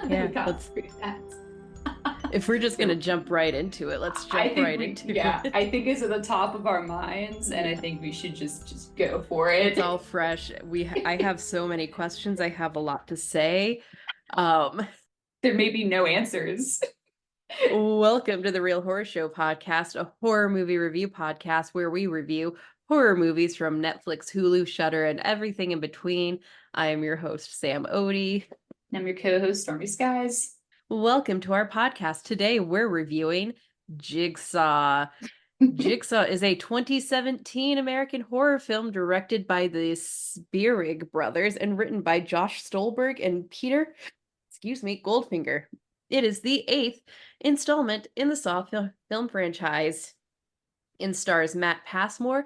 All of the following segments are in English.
Yeah, We got let's, three facts. if we're just gonna So jump right into it, let's I jump think right into it. I think it's at the top of our minds, and I Yeah, think we should just go for it's it. all fresh. I have so many questions. I have a lot to say. Um, There may be no answers. Welcome to the Real Horror Show podcast, a horror movie review podcast where we review horror movies from Netflix, Hulu, Shudder, and everything in between. I am your host, Sam Odie. I'm your co-host, Stormy Skies. Welcome to our podcast. Today we're reviewing Jigsaw. Jigsaw is a 2017 American horror film directed by the Spierig brothers and written by Josh Stolberg and Peter, Goldfinger. It is the eighth installment in the Saw film franchise. It stars Matt Passmore,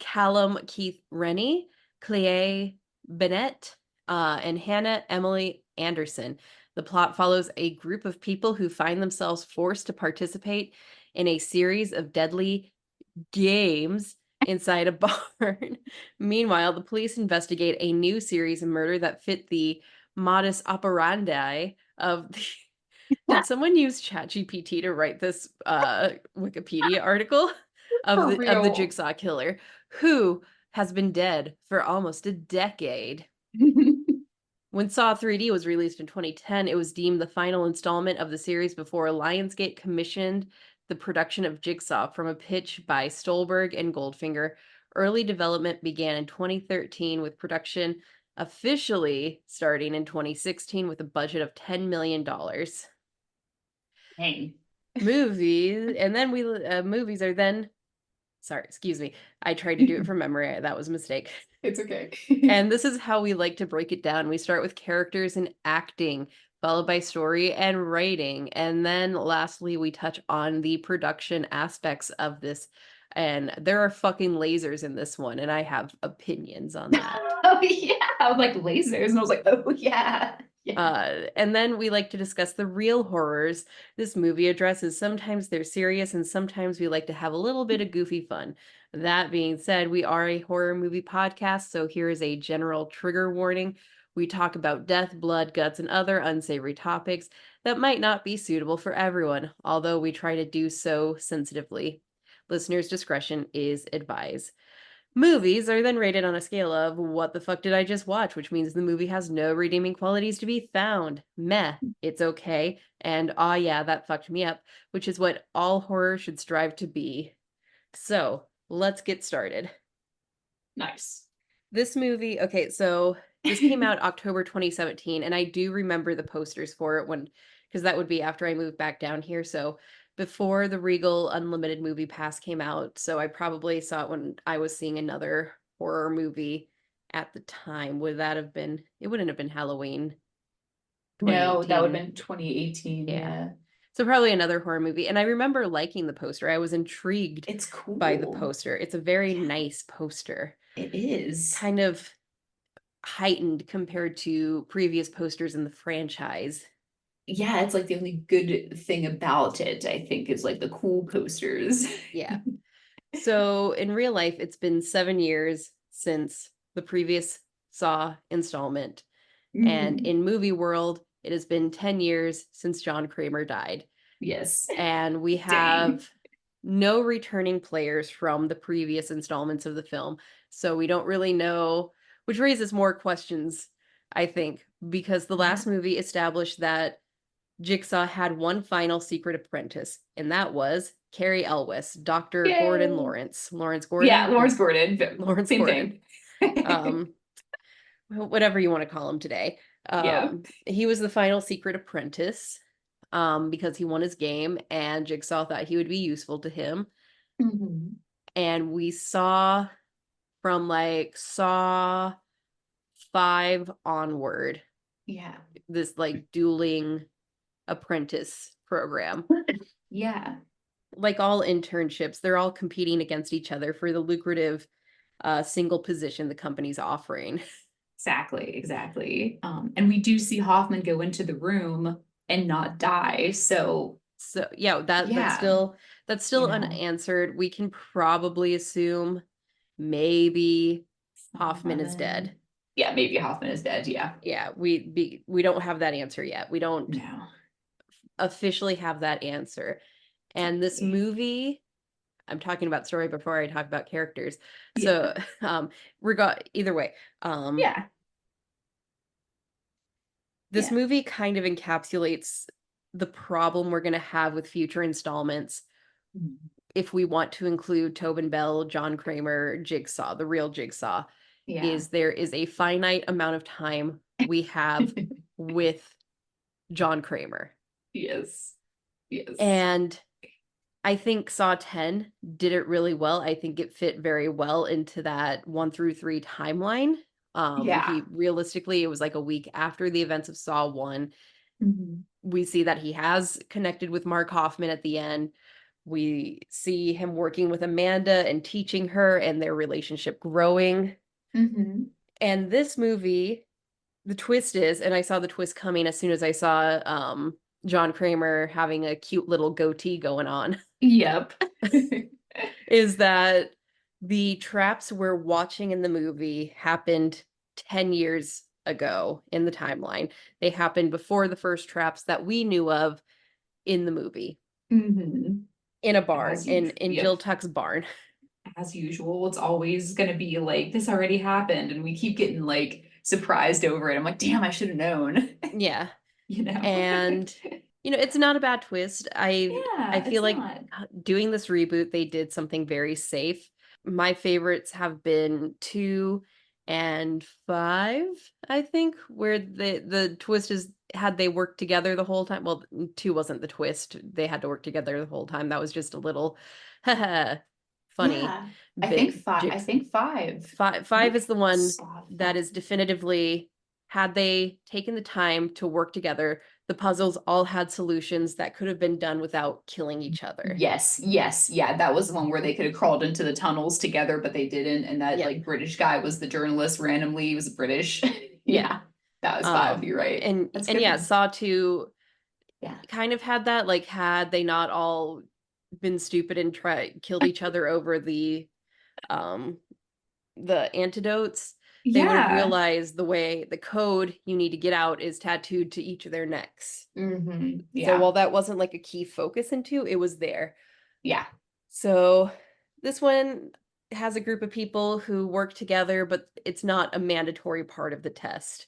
Callum Keith Rennie, Clea Bennett, and Hannah Emily Anderson. The plot follows a group of people who find themselves forced to participate in a series of deadly games inside a barn. Meanwhile, the police investigate a new series of murder that fit the modus operandi of the Did someone use ChatGPT to write this Wikipedia article For of the real. Jigsaw killer, who has been dead for almost a decade? When Saw 3D was released in 2010, it was deemed the final installment of the series before Lionsgate commissioned the production of Jigsaw from a pitch by Stolberg and Goldfinger. Early development began in 2013 with production officially starting in 2016 with a budget of $10 million. Dang. Movies, and then movies are then sorry, excuse me. I tried to do it from memory. That was a mistake. It's okay. And this is how we like to break it down. We start with characters and acting, followed by story and writing, and then lastly we touch on the production aspects of this. And there are fucking lasers in this one, and I have opinions on that. Oh yeah, I was like lasers, and I was like, oh yeah, yeah. And then we like to discuss the real horrors this movie addresses. Sometimes they're serious, and sometimes we like to have a little bit of goofy fun. That being said, we are a horror movie podcast, so here is a general trigger warning. We talk about death, blood, guts, and other unsavory topics that might not be suitable for everyone, although we try to do so sensitively. Listeners' discretion is advised. Movies are then rated on a scale of what the fuck did I just watch, which means the movie has no redeeming qualities to be found. Meh, it's okay. And aw yeah, that fucked me up, which is what all horror should strive to be. So, let's get started. Nice. This movie, okay, so this came out October 2017, and I do remember the posters for it because that would be after I moved back down here. So before the Regal Unlimited Movie Pass came out, so I probably saw it when I was seeing another horror movie at the time. Would that have been, it wouldn't have been Halloween No, that would have 2018. been 2018. Yeah. Yeah, So probably another horror movie. And I remember liking the poster. I was intrigued it's by the cool. poster. It's a very Yeah, nice poster. it is. Kind of heightened compared to previous posters in the franchise. Yeah, it's like the only good thing about it, I think, is like the cool posters. Yeah. So in real life, it's been 7 years since the previous Saw installment. And Mhm. in movie world, it has been 10 years since John Kramer died. Yes. And we Dang. have no returning players from the previous installments of the film. So we don't really know, which raises more questions, I think, because the Yeah. last movie established that Jigsaw had one final secret apprentice, and that was Carrie Elwes, Dr. Gordon Yay. Lawrence. Lawrence Yeah, Gordon? Lawrence Gordon. Lawrence Same Gordon. thing. Whatever you want to call him today. Yeah. He was the final secret apprentice because he won his game, and Jigsaw thought he would be useful to him. Mhm. And we saw from like Saw 5 onward Yeah. this like dueling apprentice program. Yeah. Like all internships, they're all competing against each other for the lucrative single position the company's offering. Exactly. Exactly. And we do see Hoffman go into the room and not die. So So yeah, yeah, that's you still know, unanswered. We can probably assume maybe Hoffman is dead. Hoffman. Yeah, maybe Hoffman is dead. Yeah. Yeah, we don't have that answer yet. We don't No. officially have that answer. And this Exactly. movie, I'm talking about story before I talk about characters. Yeah. So, either way, Yeah. this Yeah. movie kind of encapsulates the problem we're going to have with future installments Mhm. if we want to include Tobin Bell, John Kramer, Jigsaw, the real Jigsaw. Yeah. Is there is a finite amount of time we have with John Kramer. Yes. Yes. And I think Saw 10 did it really well. I think it fit very well into that 1 through 3 timeline. Yeah. He realistically, it was like a week after the events of Saw 1. Mhm. We see that he has connected with Mark Hoffman at the end. We see him working with Amanda and teaching her and their relationship growing. Mhm. And this movie, the twist is, and I saw the twist coming as soon as I saw John Kramer having a cute little goatee going on, Yep. is that the traps we're watching in the movie happened 10 years ago in the timeline. They happened before the first traps that we knew of in the movie, Mhm. in a barn, As in usual. in Yep. Jill Tuck's barn. As usual, it's always going to be like, this already happened. And we keep getting like surprised over it. I'm like, damn, I should have known, Yeah. you know? And it's not a bad twist. I Yeah, feel it's like not. doing this reboot, they did something very safe. My favorites have been 2 and 5, I think, where the twist is had they worked together the whole time. Well, 2 wasn't the twist. They had to work together the whole time. That was just a little funny Yeah. bit I jigs. think five. I Five is think the one saw that five. is definitively, had they taken the time to work together, the puzzles all had solutions that could have been done without killing each other. Yes, yes, yeah. That was the one where they could have crawled into the tunnels together, but they didn't. And that Yep. like British guy was the journalist randomly. He was British. Yeah. Yeah, that was five. You're right. That's a And good yeah, one. Saw 2 Yeah. kind of had that, like, had they not all been stupid and killed each other over um the antidotes, they would have Yeah. realized the code you need to get out is tattooed to each of their necks. So Yeah. while that wasn't like a key focus into, it was there. Yeah. So this one has a group of people who work together, but it's not a mandatory part of the test.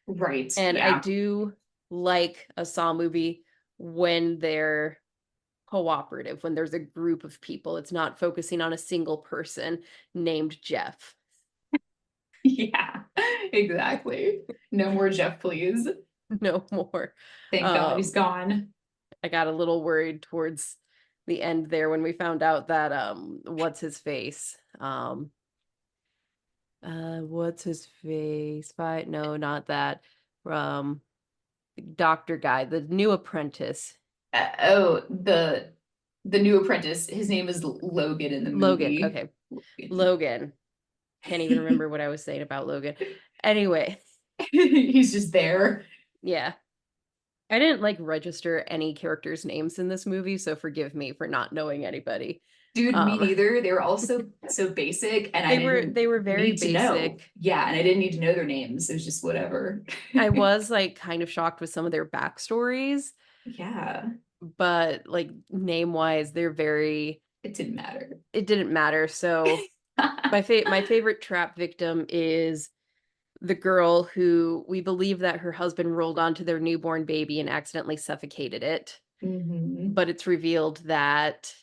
Right. And I Yeah. do like a Saw movie when they're cooperative, when there's a group of people. It's not focusing on a single person named Jeff. Yeah. Exactly. No more Jeff, please. No more. Thank God he's Um, gone. I got a little worried towards the end there when we found out that what's his face? What's his face? Fight? No, not that. Um, Doctor guy, the new apprentice, Oh, the new apprentice. His name is Logan in the Logan. movie. Okay, Logan. Can't even remember what I was saying about Logan. Anyway, He's just there. yeah, I didn't like register any characters' names in this movie, so forgive me for not knowing anybody. Dude, me Um, neither. They were also so basic, and I didn't they were very need to know. basic. Yeah, and I didn't need to know their names. It was just whatever. I was like kind of shocked with some of their backstories, Yeah, but like name wise, they're very. it didn't matter. It didn't matter. So my favorite trap victim is the girl who we believe that her husband rolled onto their newborn baby and accidentally suffocated it. Mhm. But it's revealed that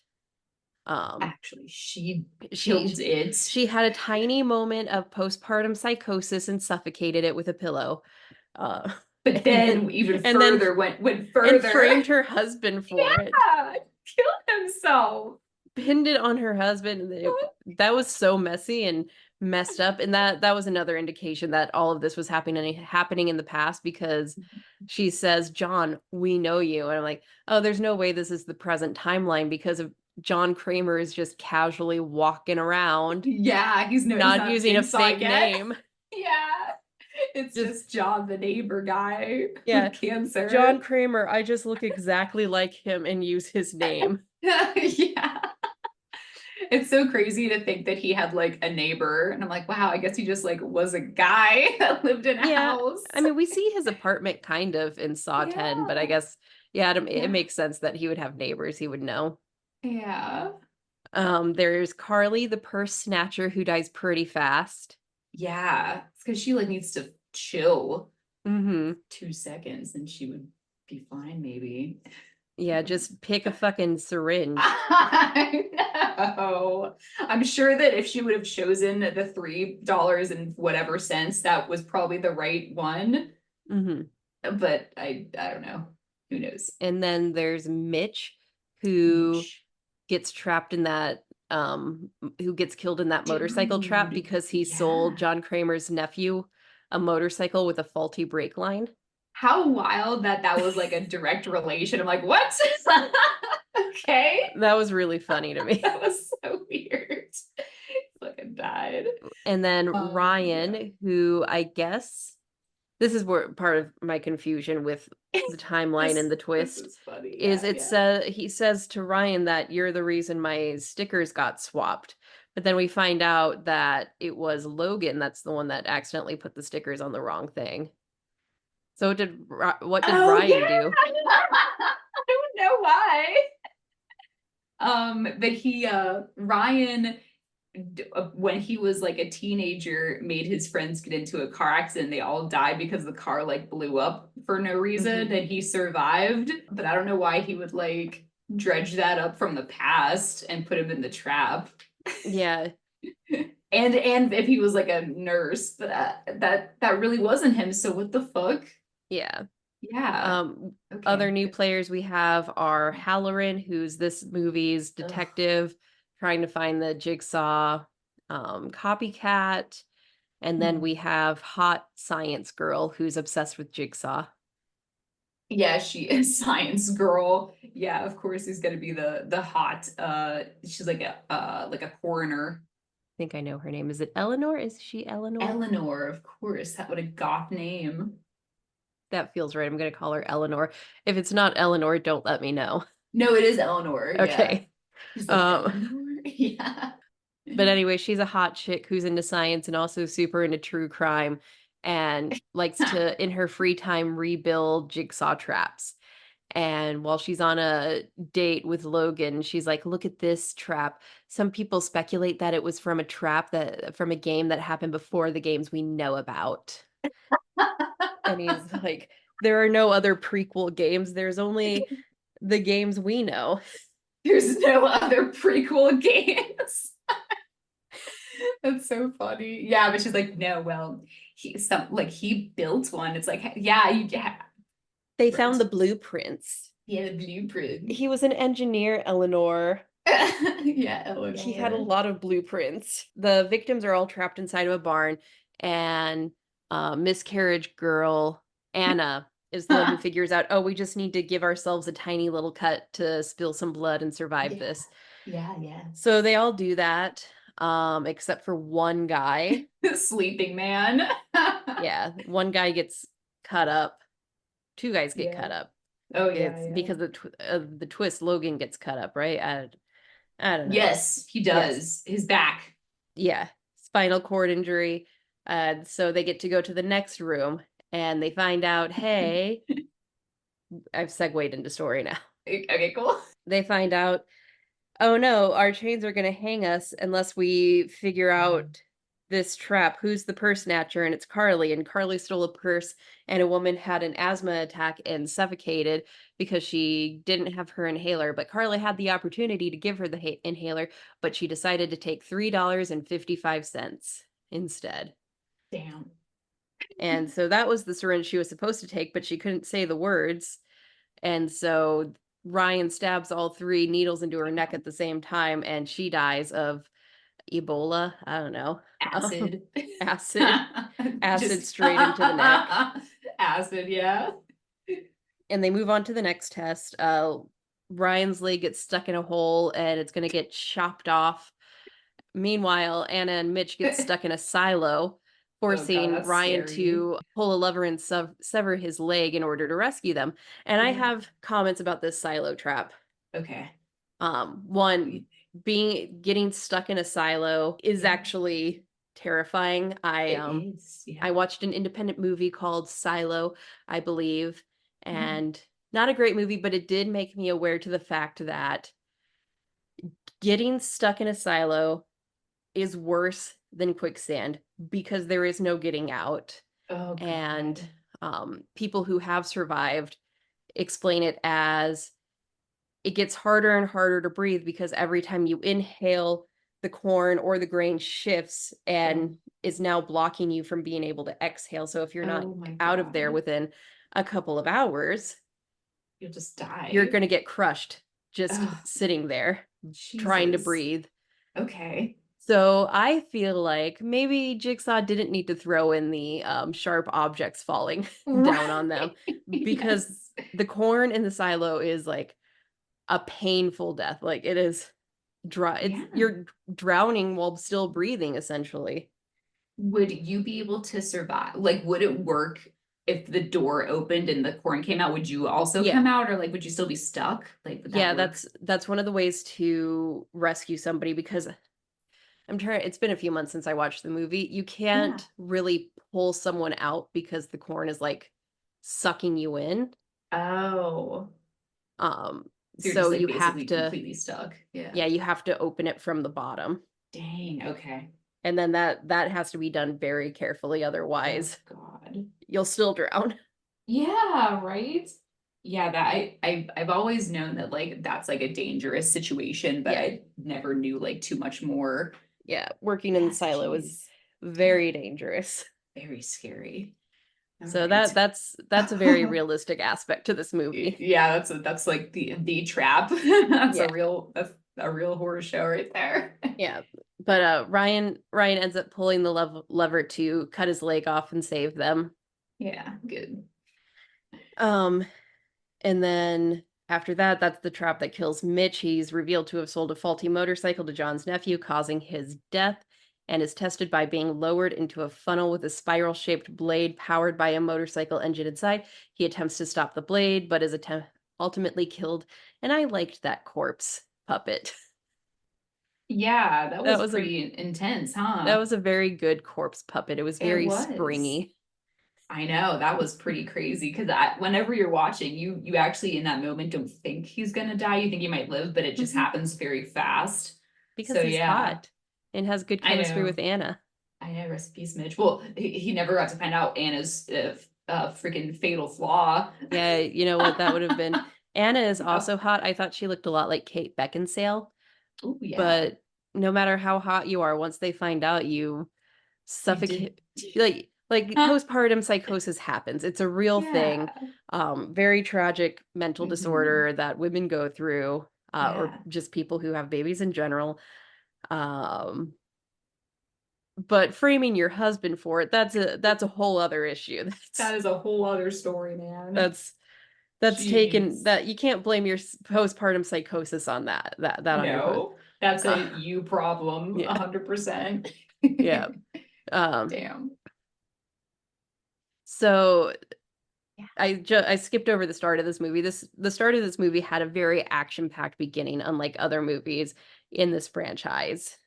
um Actually, she she killed it. she had a tiny moment of postpartum psychosis and suffocated it with a pillow. Uh But and then even and then further went and further. framed her husband for it. Yeah, killed himself. Pinned it on her husband. And that was so messy and messed up, and that was another indication that all of this was happening in the past, because she says, John, we know you, and I'm like, oh, there's no way this is the present timeline, because of John Kramer is just casually walking around, Yeah, he's not not using a Jigsaw fake yet. name. Yeah, it's Just, just John, the neighbor guy yeah, with cancer. John Kramer, I just look exactly like him and use his name. Yeah, It's so crazy to think that he had like a neighbor, and I'm like, wow, I guess he just like was a guy that lived in a Yeah, house. I mean, we see his apartment kind of in Saw 10, but I Yeah. guess, yeah, it Yeah. makes sense that he would have neighbors he would know. Yeah. There's Carly, the purse snatcher, who dies pretty fast. Yeah. It's because she like needs to chill Mm-hmm. 2 seconds and she would be fine, maybe. Yeah, just pick a fucking syringe. I know. I'm sure that if she would have chosen the $3 and whatever cents, that was probably the right one. Mm-hmm. But I don't know. Who knows? And then there's Mitch, who Mitch. gets trapped in that who gets killed in that motorcycle trap Dude. because he sold Yeah. John Kramer's nephew a motorcycle with a faulty brake line. How wild that that was like a direct relation. I'm like, what? Okay. That was really funny to me. That was so weird. Fucking died. And then Yeah. Ryan, who I guess this is where part of my confusion with the timeline and the This twist is funny. is Yeah, it yeah. says he says to Ryan that you're the reason my stickers got swapped. But then we find out that it was Logan that's the one that accidentally put the stickers on the wrong thing. So what did Oh yeah. Ryan do? I don't know why. But he Ryan when he was like a teenager made his friends get into a car accident. They all died because the car like blew up for no reason Hmm. and he survived. But I don't know why he would like dredge that up from the past and put him in the trap. Yeah, And if he was like a nurse, but that really wasn't him. So what the fuck? yeah. Yeah. Um, Other Okay. new players we have are Halloran, who's this movie's Ugh. detective trying to find the Jigsaw copycat. And then Hmm. we have Hot Science Girl, who's obsessed with Jigsaw. I Yeah, she is science girl. Yeah, of course he's gonna be the hot she's like a coroner. think I know her name. Is it Eleanor? Is she Eleanor? Eleanor, of course. That what a goth name. That feels right. I'm going to call her Eleanor. If it's not Eleanor, don't let me know. No, it is Eleanor, yeah. Okay. She's like Um, Eleanor? Yeah. but anyway, she's a hot chick who's into science and also super into true crime and likes to, in her free time, rebuild jigsaw traps. And while she's on a date with Logan, she's like, "Look at this trap. Some people speculate that it was from a trap that from a game that happened before the games we know about." And he's like, "There are no other prequel games. There's only the games we know." There's no other prequel games. That's so funny. Yeah, but she's like, no, well, he built one. It's like, yeah, you yeah, They right. found the blueprints. Yeah, the blueprint. He was an engineer, Eleanor. Yeah, He had a Eleanor. lot of blueprints. The victims are all trapped inside of a barn, and miscarriage girl Anna is the one who figures out, oh, we just need to give ourselves a tiny little cut to spill some blood and survive Yeah, this. yeah, yeah. So they all do that, except for one guy. Sleeping man. Yeah, one guy gets cut up. Two guys get Yeah. cut up. Oh yeah, It's yeah. because of the twist. Logan gets cut up, right? I don't know. Yes, he Yes, does. His back. yeah, spinal cord injury. So they get to go to the next room and they find out, hey, I've segued into story now. Okay, cool. They find out, oh no, our chains are going to hang us unless we figure out this trap. Who's the purse snatcher? And it's Carly. And Carly stole a purse, and a woman had an asthma attack and suffocated because she didn't have her inhaler. But Carly had the opportunity to give her the inhaler, but she decided to take $3.55 instead. Damn. And so that was the syringe she was supposed to take, but she couldn't say the words. And so Ryan stabs all three needles into her neck at the same time, and she dies of Ebola. I don't know. Um, Acid. acid, acid Just straight into the neck. acid, yeah. And they move on to the next test. Ryan's leg gets stuck in a hole and it's going to get chopped off. Meanwhile, Anna and Mitch get stuck in a silo, Oh god, forcing that's Ryan scary. to pull a lever and sever his leg in order to rescue them. And I Oh, have comments about this silo trap. okay. What do One, you think? getting stuck in a silo is Yeah. actually terrifying. It is. I Yeah. watched an independent movie called Silo, I believe, Mm. and not a great movie, but it did make me aware to the fact that getting stuck in a silo is worse than quicksand because there is no getting out. Oh And God. people who have survived explain it as it gets harder and harder to breathe because every time you inhale, the corn or the grain shifts Oh, and is now blocking you from being able to exhale. So if you're not oh my out of there God. within a couple of hours, You'll just you're die. going to get crushed just Oh, sitting there trying to Jesus. breathe. Okay. So I feel like maybe Jigsaw didn't need to throw in the sharp objects falling down on them Right. because Yes. the corn in the silo is like a painful death. Like it is dry. It's Yeah. you're drowning while still breathing, essentially. Would you be able to survive? Like, would it work if the door opened and the corn came out? Would you also Yeah. come out, or like, would you still be stuck? Like, would that Yeah, work? that's one of the ways to rescue somebody because I'm trying it's been a few months since I watched the movie. You Yeah. can't really pull someone out because the corn is like sucking you in. Oh, Um so you're just so like you have basically to completely stuck. Yeah. yeah, you have to open it from the bottom. Dang. Okay. And then that has to be done very carefully Oh otherwise God. you'll still drown. Yeah, right? Yeah, that I've always known that like that's like a dangerous situation, but Yeah. I never knew like too much more. Yeah, working in the Yeah, silo is geez. Yeah, very dangerous. very scary. All So right. that's a very realistic aspect to this movie. Yeah, that's like the trap. That's Yeah. a real horror show right there. Yeah. But Ryan ends up pulling the lever to cut his leg off and save them. Yeah, good. Um and then after that, that's the trap that kills Mitch. He's revealed to have sold a faulty motorcycle to John's nephew, causing his death, and is tested by being lowered into a funnel with a spiral shaped blade powered by a motorcycle engine inside. He attempts to stop the blade, but is ultimately killed. And I liked that corpse puppet. Yeah, that That was was a pretty intense, that huh? was a very good corpse puppet. It was It very was. springy. I know that was pretty crazy because whenever you're watching, you actually in that moment don't think he's gonna die. You think he might live, but it just Mhm. happens very fast. So Because he's yeah, hot and has good I chemistry know, with Anna. I know. Rest in peace, Mitch. Well, he never got to find out Anna's freaking fatal flaw. Yeah, you know what that would have been. Anna is Oh, also hot. I thought she looked a lot like Kate Beckinsale, ooh, yeah, but no matter how hot you are, once they find out you you did. suffocate like postpartum psychosis happens. It's a real thing. Yeah. Very tragic mental Hmm. disorder that women go through, or Yeah. just people who have babies in general. Um, but framing your husband for it, that's a whole other issue. That is a whole other story, man. That's that's taken Jeez. that you can't blame your postpartum psychosis on that on your husband. No, that's a you problem, Yeah, 100%. yeah. Um, Damn. so Yeah. I skipped over the start of this movie. The start of this movie had a very action-packed beginning, unlike other movies in this franchise.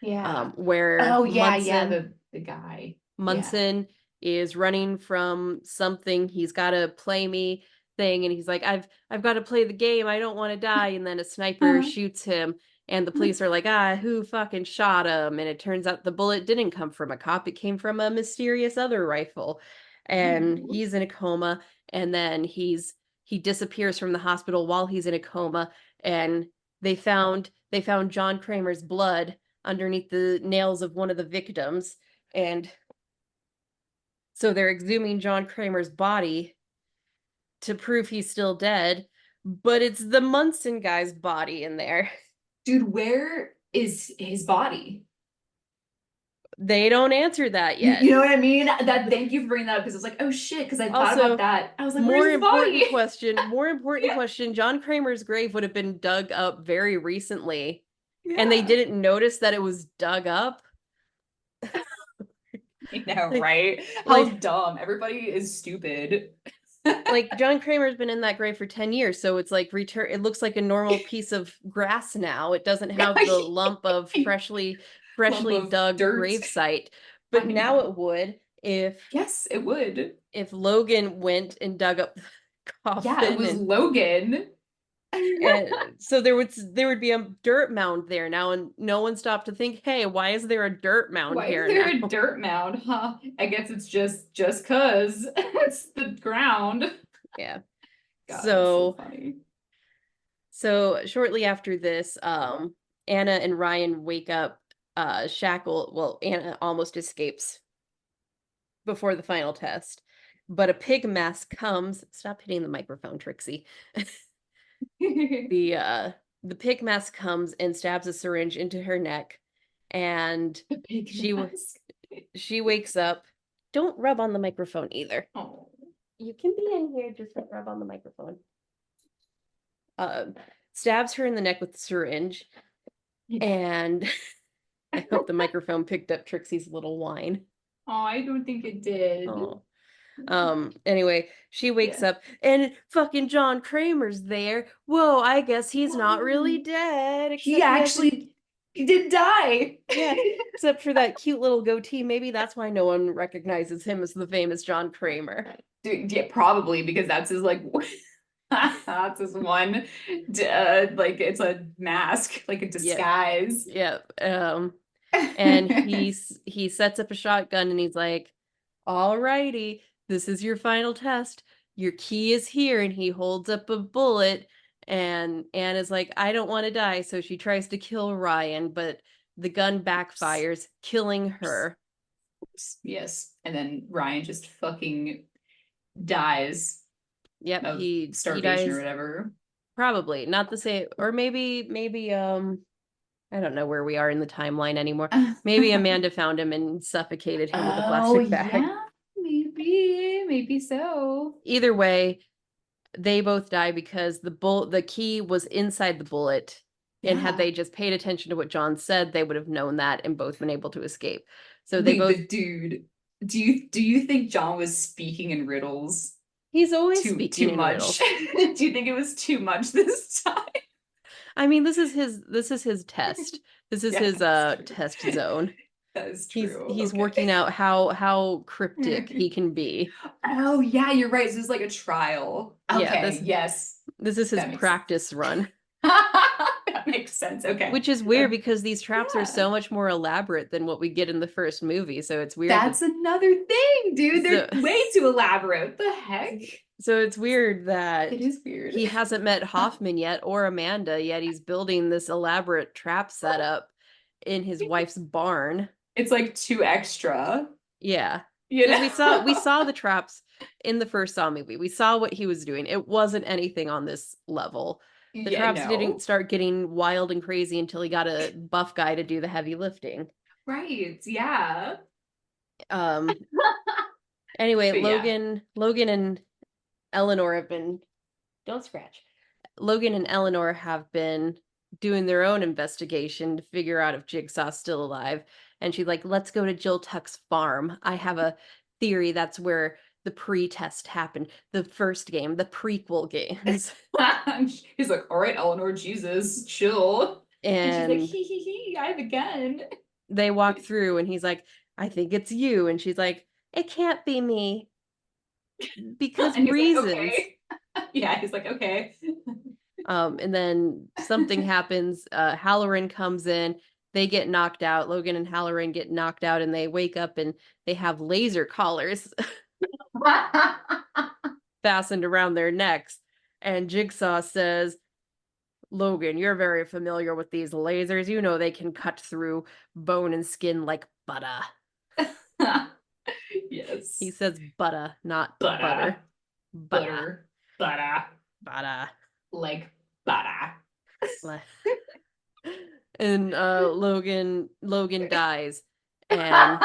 Yeah. Where Oh yeah, yeah, the guy. Yeah. Munson is running from something. He's got to play me thing, and he's like, I've got to play the game. I don't want to die. And then a sniper shoots him, and the police are like, who fucking shot him? And it turns out the bullet didn't come from a cop. It came from a mysterious other rifle. And Ooh. he's in a coma, and then he disappears from the hospital while he's in a coma, and they found John Kramer's blood underneath the nails of one of the victims. And so they're exhuming John Kramer's body to prove he's still dead, but it's the Munson guy's body in there. Dude, where is his body? They don't answer that You yet. know what I mean? That thank you for bringing that up because I was like, oh shit, because I thought about Also, that. I was like, where's more his important body? question, more important Yeah. question, John Kramer's grave would have been dug up very recently, and they Yeah. didn't notice that it was dug up. You know, Like, right? How like dumb. Everybody is stupid. Like John Kramer's been in that grave for 10 years, so it's like return it looks like a normal piece of grass now. It doesn't have the lump of freshly Lump of dug dirt. grave site. I But now know. it would Yes, it would. if Logan went and dug up the Yeah, it coffin, was Logan. and so there would be a dirt mound there now, and no one stopped to think, hey, why is there a dirt mound Why is here there now? a dirt mound? Huh? I guess it's just cause it's the ground. Yeah. God, that's so So funny. shortly after this, Anna and Ryan wake up shackled. Well, Anna almost escapes before the final test, but a pig mask comes. Stop hitting the microphone, Trixie. The pig mask comes and stabs a syringe into her neck, and The pig she mask. she wakes up. Don't rub on the microphone either. Oh. You can be in here, just don't rub on the microphone. Uh, Stabs her in the neck with the syringe, and I hope the microphone picked up Trixie's little whine. Oh, I don't think it did. Oh. Anyway, she wakes Yeah. up and fucking John Kramer's there. Whoa, I guess he's not really dead, He except he has a actually he did die. yeah, except for that cute little goatee. Maybe that's why no one recognizes him as the famous John Kramer. Dude, yeah, probably because that's his like that's his one like it's a mask, like a Yeah, disguise. yeah. And he sets up a shotgun and he's like, "All righty, this is your final test. Your key is here." And he holds up a bullet, and Anna's like, "I don't want to die," so she tries to kill Ryan, but the gun backfires, killing her. Yes. And then Ryan just fucking dies Yep, of he starvation or dies. whatever. Probably not the same, or maybe I don't know where we are in the timeline anymore. Maybe Amanda found him and suffocated him with a Oh plastic bag. yeah, maybe so. Either way, they both die because the key was inside the bullet, and had Yeah. they just paid attention to what John said, they would have known that and both been able to escape. So they Wait, both but dude, do you think John was speaking in riddles he's always too speaking in much? riddles. Do you think it was too much this time? I mean, this is his test. This is Yeah, his that's true. test zone. That is He's true. he's working Okay. out how cryptic he can be. Oh yeah, you're right. This is like a trial. Yeah, Okay, yes. this is his That makes sense. practice run, That makes sense. Okay. which is weird because these traps are Yeah. so much more elaborate than what we get in the first movie. So it's weird that That's another thing, dude. so They're way too elaborate. What the heck? so it's weird that It is weird. he hasn't met Hoffman yet or Amanda yet. He's building this elaborate trap setup in his wife's barn. It's like too extra, Yeah. you Because know? we saw the traps in the first Saw movie. We saw what he was doing. It wasn't anything on this level. The Yeah, traps didn't no. start getting wild and crazy until he got a buff guy to do the heavy lifting. Right. Yeah. Um anyway, But yeah. Logan and Eleanor have been don't scratch. Logan and Eleanor have been doing their own investigation to figure out if Jigsaw's still alive. And she's like, let's go to Jill Tuck's farm. I have a theory that's where the pre-test happened. The first game, the prequel games. He's like, all right, Eleanor, Jesus, chill. And she's like, And hee, I have a gun. they walk through and he's like, I think it's you. And she's like, it can't be me because And he's like, reasons. okay. Yeah, he's like, okay. And then something happens. Halloran comes in. They get knocked out. Logan and Halloran get knocked out, and they wake up and they have laser collars fastened around their necks. And Jigsaw says, Logan, you're very familiar with these lasers. You know they can cut through bone and skin like butter. Yes. He says butter, not Butter. butter. Butter. Butter. Butter. Like butter. And Logan dies, and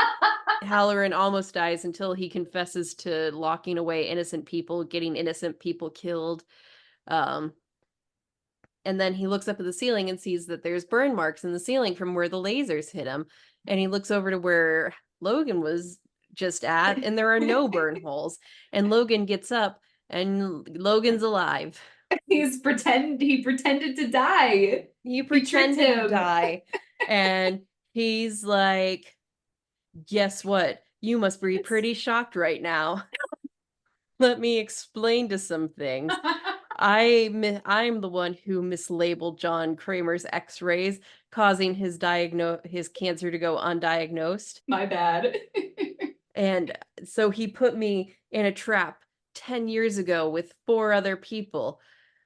Halloran almost dies until he confesses to locking away innocent people, getting innocent people killed. And then he looks up at the ceiling and sees that there's burn marks in the ceiling from where the lasers hit him. And he looks over to where Logan was just at, and there are no burn holes. And Logan gets up and Logan's alive. He pretended to die. He He tricked pretended to him. die, and he's like, guess what? You must be pretty shocked right now. Let me explain to some things. I'm the one who mislabeled John Kramer's X-rays, causing his cancer to go undiagnosed. My bad. And so he put me in a trap 10 years ago with four other people.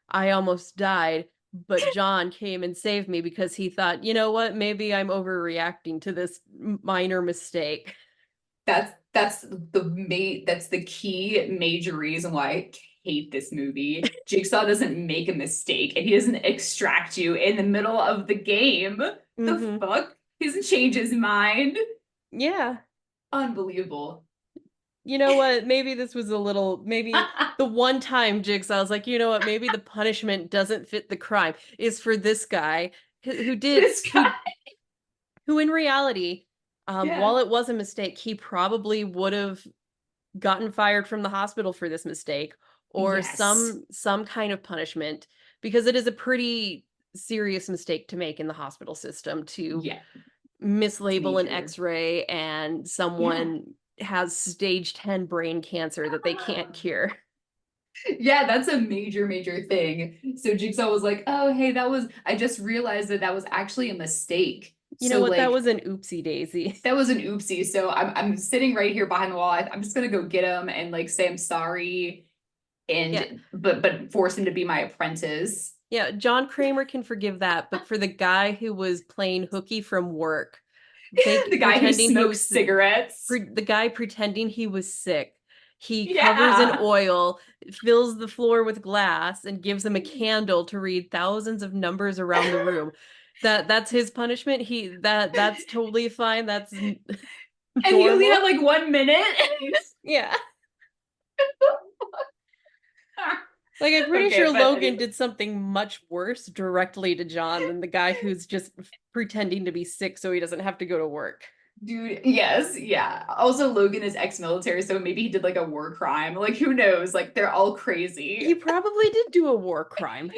I almost died, but John came and saved me because he thought, you know what, maybe I'm overreacting to this minor mistake. That's the key major reason why I hate this movie. Jigsaw doesn't make a mistake and he doesn't extract you in the middle of the game. The Mm-hmm. fuck? He doesn't change his mind. Yeah. Unbelievable. You know what? Maybe this was a little, maybe the one time Jigsaw was like, you know what? Maybe the punishment doesn't fit the crime is for this guy who did, This guy. who in reality, Yeah. while it was a mistake, he probably would have gotten fired from the hospital for this mistake or Yes. some kind of punishment because it is a pretty serious mistake to make in the hospital system to Yeah. It's mislabel an major. x-ray and Yeah. someone has stage 10 brain cancer that they can't cure. Yeah, that's a major, major thing. So Jigsaw was like, oh, hey, I just realized that that was actually a mistake. You know So, what? That like, was an oopsie daisy. that was an oopsie. So I'm sitting right here behind the wall. I'm just gonna go get him and like say I'm sorry Yeah. and but force him to be my apprentice. Yeah, John Kramer can forgive that, but for the guy who was playing hooky from work, The guy who pretending he smokes was cigarettes. the guy pretending he was sick. He covers in Yeah. oil, fills the floor with glass, and gives him a candle to read thousands of numbers around the room. That's his punishment. That's totally fine. That's And he only normal. had like 1 minute. Yeah. Like I'm pretty Okay, sure but Logan anyway. did something much worse directly to John than the guy who's just pretending to be sick so he doesn't have to go to work. Dude, yes, yeah. Also, Logan is ex-military, so maybe he did like a war crime. Like, who knows? Like, they're all crazy. He probably did do a war crime.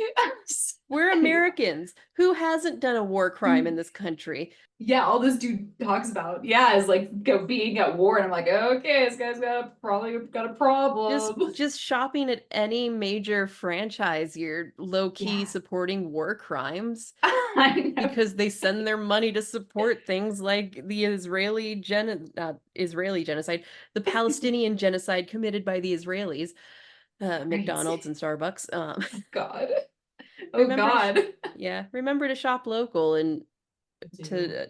We're Anyway, Americans. Who hasn't done a war crime in this country? yeah, all this dude talks about, yeah, is like being at war, and I'm like, okay, this guy's probably got a problem. Just shopping at any major franchise, you're low-key Yeah, supporting war crimes I know. because they send their money to support things like the Israeli genocide, the Palestinian genocide committed by the Israelis, Right. McDonald's and Starbucks. Oh God. Oh Remember to God. yeah, remember to shop local and Do. to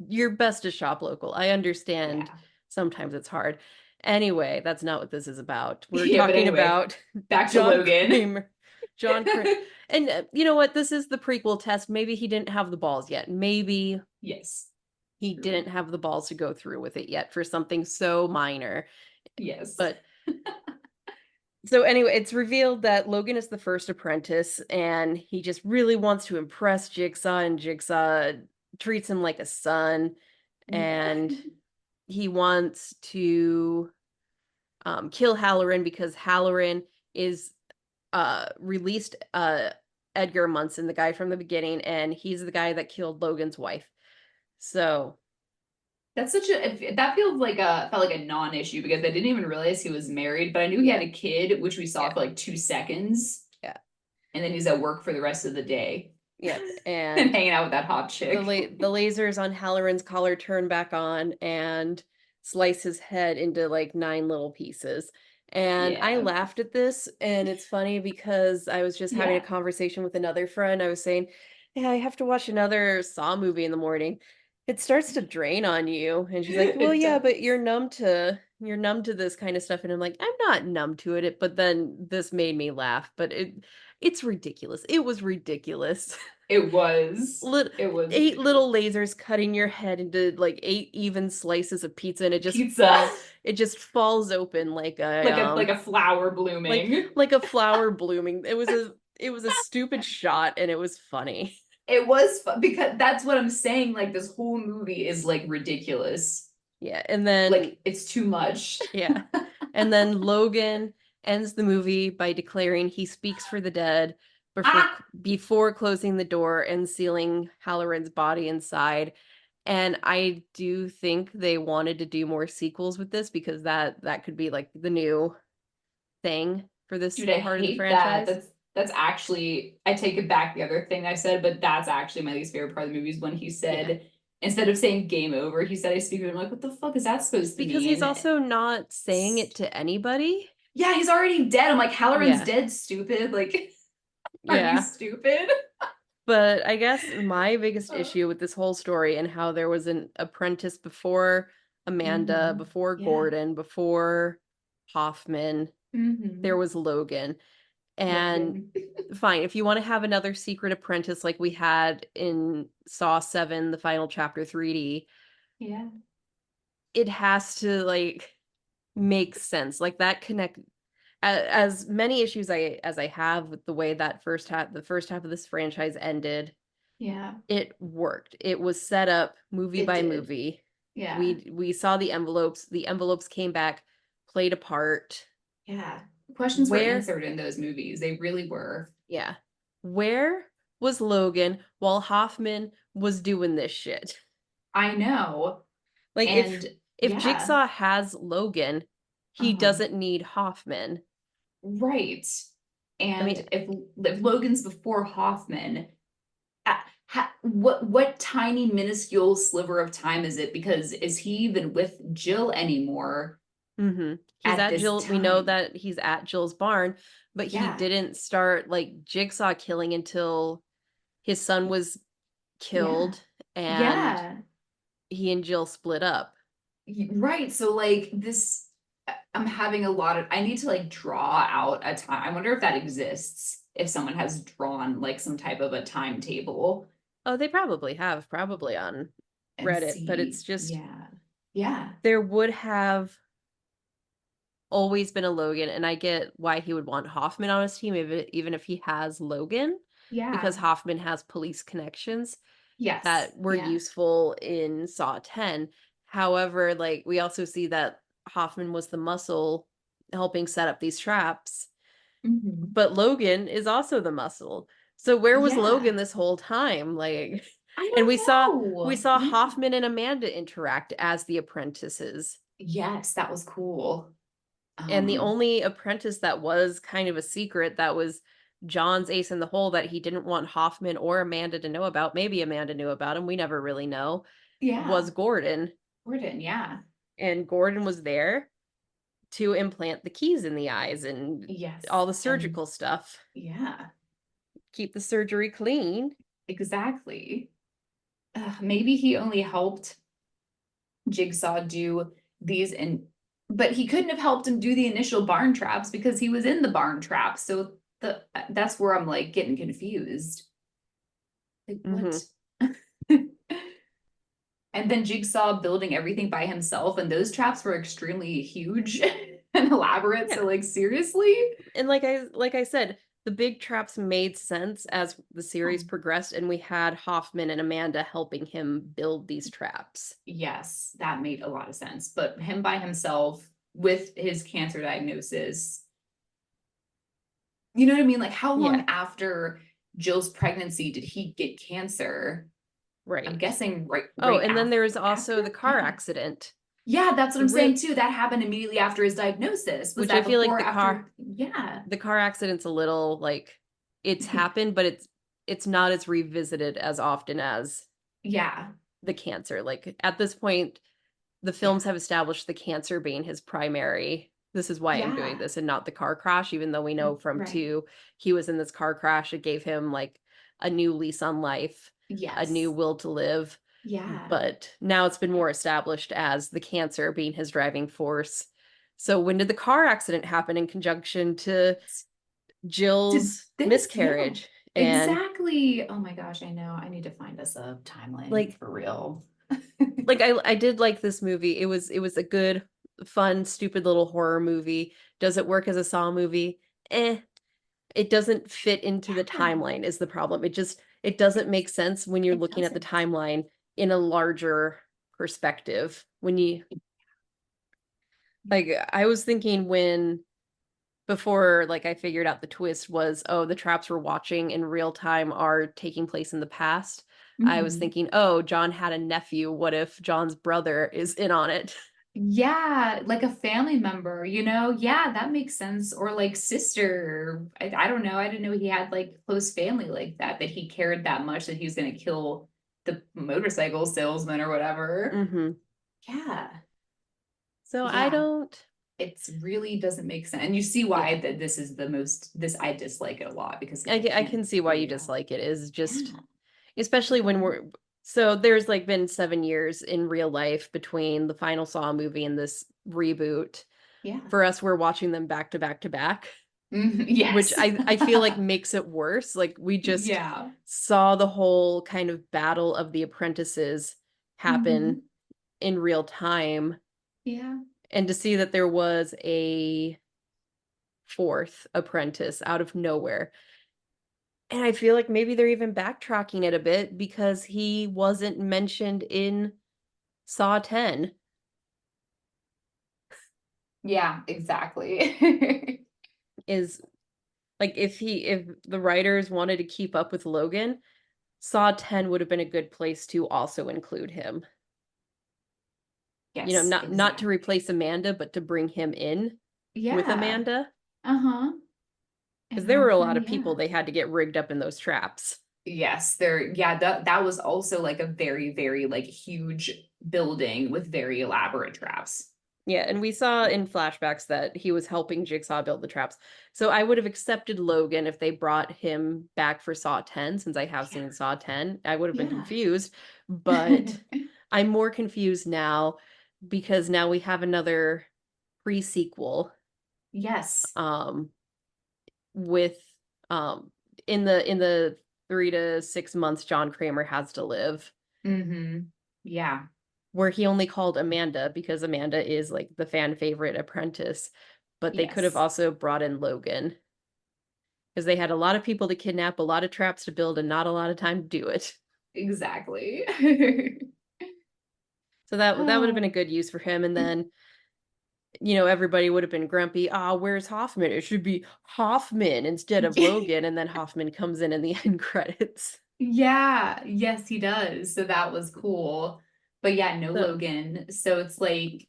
your best to shop local. I understand Yeah. sometimes it's hard. Anyway, that's not what this is about. We're Yeah, but talking anyway, about back to John Logan. Kramer. John Kramer. And you know what? This is the prequel test. Maybe he didn't have the balls yet. Maybe Yes. he True. didn't have the balls to go through with it yet for something so minor. Yes. But so anyway, it's revealed that Logan is the first apprentice and he just really wants to impress Jigsaw and Jigsaw treats him like a son Yeah. and he wants to kill Halloran because Halloran is released Edgar Munson, the guy from the beginning, and he's the guy that killed Logan's wife. So That's such a that feels like a felt like a non-issue because I didn't even realize he was married, but I knew he had a kid, which we saw yeah, for like 2 seconds, yeah, and then he's at work for the rest of the day yep. and And hanging out with that hot the chick. the lasers on Halloran's collar turn back on and slice his head into like 9 little pieces. And I Yeah. laughed at this, and it's funny because I was just having a Yeah. conversation with another friend. I was saying, "Yeah, I have to watch another Saw movie in the morning. It starts to drain on you." And she's like, "Well, It yeah, but does. you're numb to this kind of stuff." And I'm like, "I'm not numb to it." But then this made me laugh. But it's ridiculous. It was ridiculous. It was. lit- It was 8 little ridiculous. lasers cutting your head into like 8 even slices of pizza and Pizza. it just falls open Like a flower like blooming. like a flower blooming. It was a stupid shot and it was funny. It was because that's what I'm saying. Like this whole movie is like ridiculous. Yeah, and then Like it's too much. yeah. And then Logan ends the movie by declaring he speaks for the dead before Ah, before closing the door and sealing Halloran's body inside. And I do think they wanted to do more sequels with this because that could be like the new thing for this dude, I part of the hate that. franchise. That's actually, I take it back the other thing I said, but that's actually my least favorite part of the movie is when he Yeah. said, instead of saying game over, he said I speak. I'm like, what the fuck is that supposed to Because he's mean? also not saying it to anybody. Yeah, he's already dead. I'm like, Halloran's Yeah. dead, stupid. Like, are you Yeah. stupid? But I guess my biggest Uh, issue with this whole story and how there was an apprentice before Amanda, before Yeah. Gordon, before Hoffman, there Hmm. was Logan. And Logan. fine, if you want to have another secret apprentice like we had in Saw 7, the final chapter 3D, Yeah. it has to like make sense. Like that connect as many issues I have with the way that the first half of this franchise ended, Yeah. it worked. It was set up movie It by did. movie. Yeah. We saw the envelopes came back, played a part. Yeah. Questions were Where answered in those movies. They really were. Yeah. Where was Logan while Hoffman was doing this shit? I know. Like And if yeah. Jigsaw has Logan, he Uh-huh. doesn't need Hoffman. Right. I mean, And if Logan's before Hoffman, what tiny minuscule sliver of time is it? Because is he even with Jill anymore he's at at this Jill. We know time? that he's at Jill's barn, but he Yeah. didn't start like Jigsaw killing until his son was Yeah. killed and Yeah. he and Jill split up. Right. So like this, I'm having a lot of, I need to like draw out a time. I wonder if that exists, if someone has drawn like some type of a timetable Oh, they probably have, probably on and Reddit, but it's see. just Yeah. Yeah. there would have always been a Logan, and I get why he would want Hoffman on his team, even if he has Logan, because Yeah. Hoffman has police connections Yes. that were Yeah. useful in Saw 10. However, like we also see that Hoffman was the muscle helping set up these traps, Hmm. but Logan is also the muscle. So where was Yeah. Logan this whole time? Like, I and don't we know. saw Yeah. Hoffman and Amanda interact as the apprentices. Yes, that was cool. And the Um, only apprentice that was kind of a secret that was John's ace in the hole that he didn't want Hoffman or Amanda to know about, maybe Amanda knew about him, we never really know, yeah. was Gordon. Gordon, yeah. And Gordon was there to implant the keys in the eyes and Yes. all the And surgical stuff, yeah, keep the surgery clean. exactly. Maybe he only helped Jigsaw do these and but he couldn't have helped him do the initial barn traps because he was in the barn traps. So that's where I'm like getting confused. Like Mm-hmm. what? And then Jigsaw building everything by himself, and those traps were extremely huge and elaborate. So Yeah. like seriously? And like I said, the big traps made sense as the series Oh, progressed, and we had Hoffman and Amanda helping him build these traps. yes, that made a lot of sense. But him by himself with his cancer diagnosis, you know what I mean? Like how long Yeah, after Jill's pregnancy did he get cancer? I'm right. guessing Oh, right and then there's after? also the car Yeah. accident. Yeah, that's what The I'm real saying too. That happened immediately after his diagnosis. Was Which I that feel like before or after? Yeah. the car accident's a little like it's happened, but it's not as revisited as often as Yeah. the cancer. Like at this point, the Yeah. films have established the cancer being his primary. This is why I'm doing Yeah. this and not the car crash, even though we know from Right. 2 he was in this car crash. It gave him like a new lease on life, a new Yes. will to live. Yeah. But now it's been more established as the cancer being his driving force. So when did the car accident happen in conjunction to Did Jill's this? Yeah. miscarriage? And Exactly. Oh my gosh, I know. I need to find us a timeline like for real. I did like this movie. It was a good, fun, stupid little horror movie. Does it work as a Saw movie? Eh. It doesn't fit into the Yeah, timeline is the problem. It doesn't make sense when you're it looking at the doesn't. timeline in a larger perspective. When you like I was thinking when before like I figured out the twist was, oh, the traps we're watching in real time are taking place in the past. I was Mhm. thinking, oh, John had a nephew. What if John's brother is in on it? Yeah, like a family member, you know? Yeah, that makes sense. Or like sister. I don't know. I didn't know he had like close family like that he cared that much that he was gonna kill the motorcycle salesman or whatever. Hmm. Yeah. So I Yeah. don't. It's really doesn't make sense. And you see Yeah, why that this is the most this I dislike it a lot because I, I I can't can see why you figure out. dislike it. Is just Yeah. especially when we're so there's like been 7 years in real life between the final Saw movie and this reboot. Yeah. For us, we're watching them back to back to back, Mhm. which Yes. I feel like makes it worse. Like we just Yeah. saw the whole kind of battle of the apprentices happen Hmm. in real time, Yeah. and to see that there was a fourth apprentice out of nowhere. And I feel like maybe they're even backtracking it a bit because he wasn't mentioned in Saw 10. Yeah, exactly. Is like if the writers wanted to keep up with Logan, Saw 10 would have been a good place to also include him. You know, Yes, not to exactly. replace Amanda, but to bring him in with Yeah. Amanda, Uh-huh. because And there were have a lot him, of people yeah. they had to get rigged up in those traps. Yes, there, yeah, that was also like a very, very like huge building with very elaborate traps. Yeah, and we saw in flashbacks that he was helping Jigsaw build the traps. So I would have accepted Logan if they brought him back for Saw 10, since I have seen Saw 10. I would have been Yeah. confused, Yeah. but I'm more confused now because now we have another pre-sequel Yes. um with um in the 3 to 6 months John Kramer has to live, Mm-hmm. Yeah. where he only called Amanda because Amanda is like the fan favorite apprentice, but they could have Yes. also brought in Logan because they had a lot of people to kidnap, a lot of traps to build, and not a lot of time to do it. Exactly. So that would have been a Oh. good use for him. And then, everybody would have been grumpy. Ah, where's Hoffman? It should be Hoffman instead of Logan. And then Hoffman comes in the end credits. Yeah, yes, he does. So that was cool. But yeah, no So Logan. So it's like,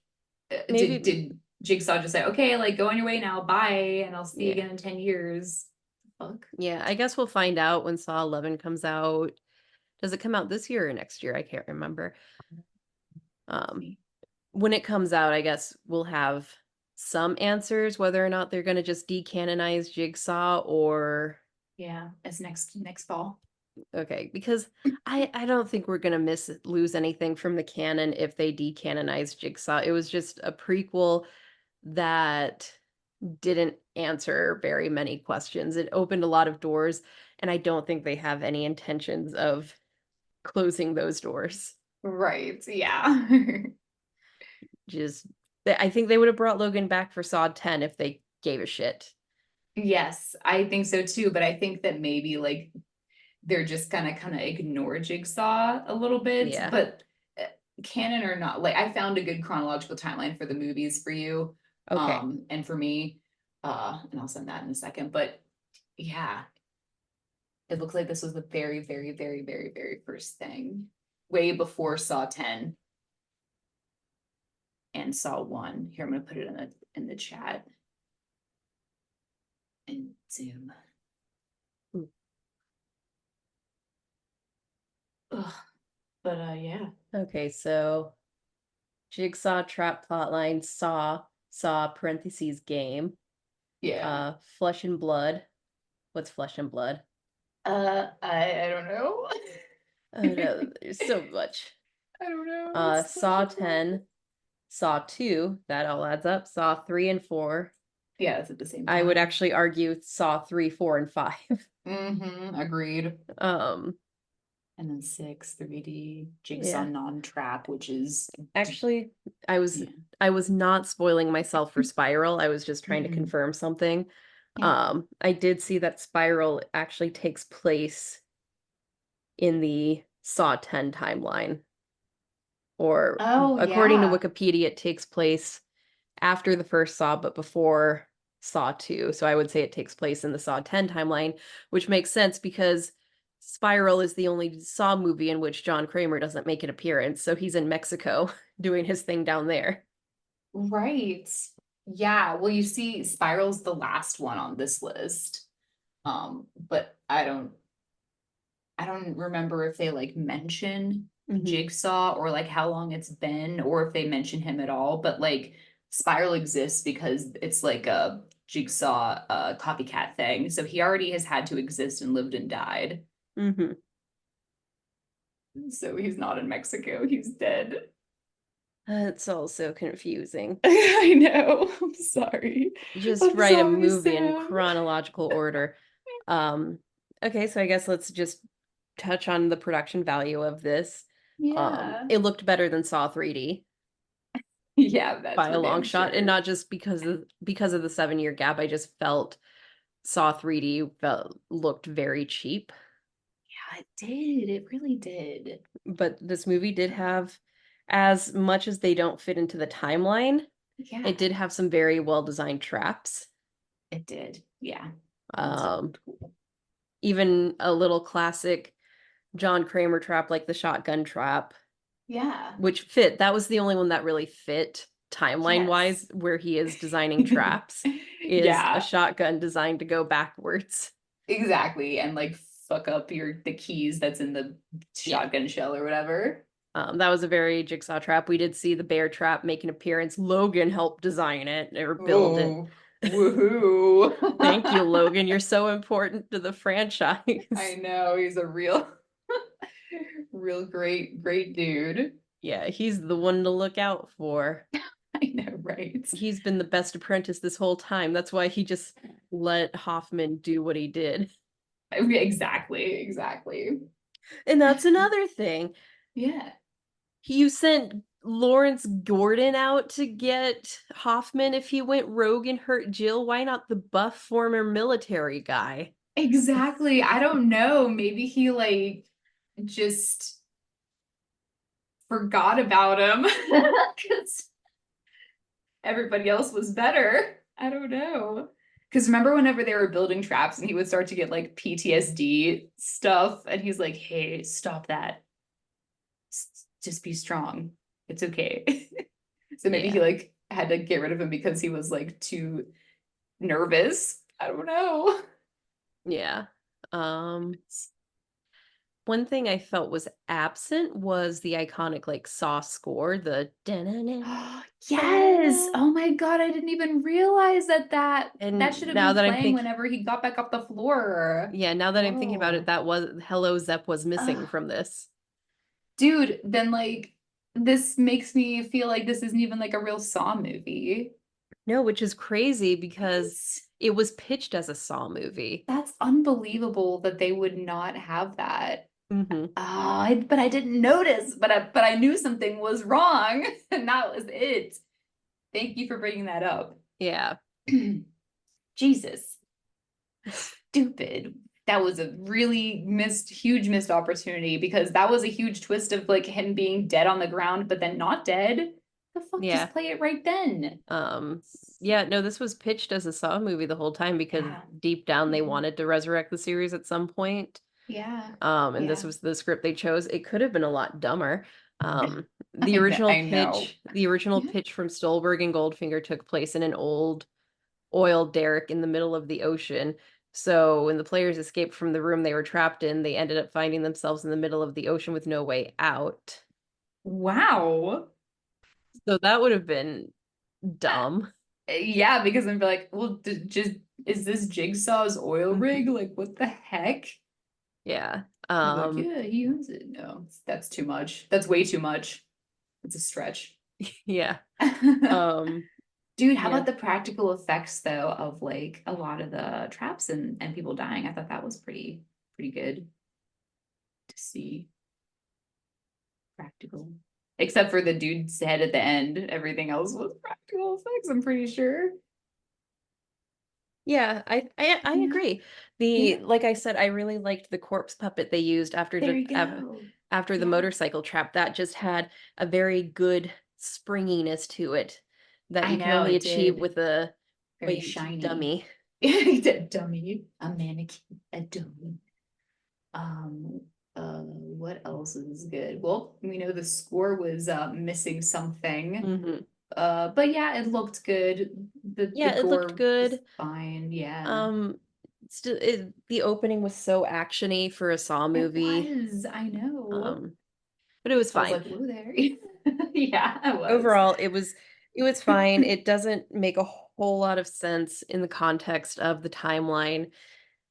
maybe, did Jigsaw just say, okay, like go on your way now, bye, and I'll see you yeah. again in 10 years? Fuck. Yeah, I guess we'll find out when Saw 11 comes out. Does it come out this year or next year? I can't remember. Um, when it comes out, I guess we'll have some answers whether or not they're going to just decanonize Jigsaw or Yeah, it's next fall. okay, because I don't think we're going to miss lose anything from the canon if they decanonize Jigsaw. It was just a prequel that didn't answer very many questions. It opened a lot of doors, and I don't think they have any intentions of closing those doors. Right, yeah. Just I think they would have brought Logan back for Saw 10 if they gave a shit. Yes, I think so too, but I think that maybe like they're just gonna kind of ignore Jigsaw a little bit, Yeah. but uh, canon or not, like I found a good chronological timeline for the movies for you, Okay. and for me, and I'll send that in a second. But yeah, it looks like this was the very, very, very, very, very first thing, way before Saw 10 and Saw 1. Here, I'm gonna put it in the chat and Zoom. Mm. Ugh, but yeah, Okay, so Jigsaw trap plotline Saw parentheses game. yeah. Flesh and blood. What's flesh and blood? I don't know. Oh no, there's so much. I don't know. It's flesh Saw and blood. 10, Saw 2, that all adds up. Saw 3 and 4. Yeah, it's at the same I would time. actually argue Saw 3, 4, and 5. Mm-hmm. Agreed. Um, And then six, 3D, Jigsaw yeah. non-trap, which is Actually, I was yeah. I was not spoiling myself for Spiral. I was just trying to Mhm. confirm something. Yeah. I did see that Spiral actually takes place in the Saw 10 timeline, or Oh according to yeah. Wikipedia, it takes place after the first Saw, but before. Saw 2. So I would say it takes place in the Saw 10 timeline, which makes sense because Spiral is the only Saw movie in which John Kramer doesn't make an appearance. So he's in Mexico doing his thing down there. Right. Yeah. Well, you see, Spiral's the last one on this list. But I don't remember if they like mention Hmm. Jigsaw or like how long it's been or if they mention him at all. But like Spiral exists because it's like a Jigsaw copycat thing. So he already has had to exist and lived and died. Hmm. So he's not in Mexico. He's dead. It's all so confusing. I know. I'm sorry. Just I'm write a sorry, movie in Sam. chronological order. Um, okay, so I guess let's just touch on the production value of this. Yeah. It looked better than Saw 3D Yeah, that's by for a long damn shot, and sure. not just because of the 7 year gap. I just felt Saw 3D looked very cheap. Yeah, it did. It really did. But this movie did have, as much as they don't fit into the timeline, Yeah, it did have some very well designed traps. it did. Yeah. Ones that Um, looked cool. even a little classic John Kramer trap like the shotgun trap, Yeah. which fit. That was the only one that really fit timeline Yes. wise, where he is designing traps, is a Yeah, shotgun designed to go backwards. exactly. And like fuck up the keys that's in the Yeah. shotgun shell or whatever. That was a very Jigsaw trap. We did see the bear trap make an appearance. Logan helped design it or build it. Oh, woohoo. Thank you, Logan. You're so important to the I franchise. know he's a real great dude. Yeah, he's the one to look out for. I know, right? He's been the best apprentice this whole time. That's why he just let Hoffman do what he did. Exactly. And that's another thing. Yeah. You sent Lawrence Gordon out to get Hoffman if he went rogue and hurt Jill. Why not the buff former military guy? Exactly. I don't know. Maybe he like just forgot about him because everybody else was better. I don't know. Because remember whenever they were building traps and he would start to get like PTSD stuff, and he's like, hey, stop that. Just be strong. It's okay. So maybe he Yeah, like had to get rid of him because he was like too nervous. I don't know. yeah. One thing I felt was absent was the iconic like Saw score, the da-na-na, Yes. da-na-na. Oh my God. I didn't even realize that should And have now been that I'm playing thinking, whenever he got back off the floor. yeah, now that I'm thinking about it, Whoa. that was Hello Zep was missing Ugh. from this. Dude, then like this makes me feel like this isn't even like a real Saw movie. No, which is crazy because Right? it was pitched as a Saw movie. That's unbelievable that they would not have that. Hmm. But I didn't notice, but I knew something was wrong, and that was it. Thank you for bringing that up. Yeah. Jesus, stupid. That was a really huge missed opportunity because that was a huge twist of like him being dead on the ground, but then not dead. The fuck, Yeah. just play it right then. Um, yeah, no, this was pitched as a Saw movie the whole time because Yeah, deep down they yeah, wanted to resurrect the series at some point. yeah, And this yeah. was the script they chose. It could have been a lot dumber. The I know, original I know. pitch, the original Yeah. pitch from Stolberg and Goldfinger took place in an old oil derrick in the middle of the ocean. So when the players escaped from the room they were trapped in, they ended up finding themselves in the middle of the ocean with no way out. Wow. So that would have been dumb. Yeah, because I'm like, well, just is this Jigsaw's oil rig? Mhm. Like, what the heck? Yeah. He's like, yeah, he owns it. No, that's too much. That's way too much. It's a stretch. Yeah. Um, Dude, how yeah. about the practical effects though of like a lot of the traps and people dying? I thought that was pretty good to see. Practical. Except for the dude's head at the end. Everything else was practical effects, I'm pretty sure. Yeah, I Yeah. agree. Yeah. The like I said, I really liked the corpse puppet they used There you go. after the Yeah. motorcycle trap. That just had a very good springiness to it that I you can know only it achieve did. with a very Wait, shiny. dummy. A dummy, a mannequin, a dummy. Um, what else is good? Well, we know the score was missing something. Hmm. But yeah, it looked good. The Yeah, it looked gore was good. fine. Yeah. Um, still, the opening was so actiony for a Saw It movie. was, I know. But it was I was fine. like, whoa there. Yeah, it was. Overall, it was fine. It doesn't make a whole lot of sense in the context of the timeline.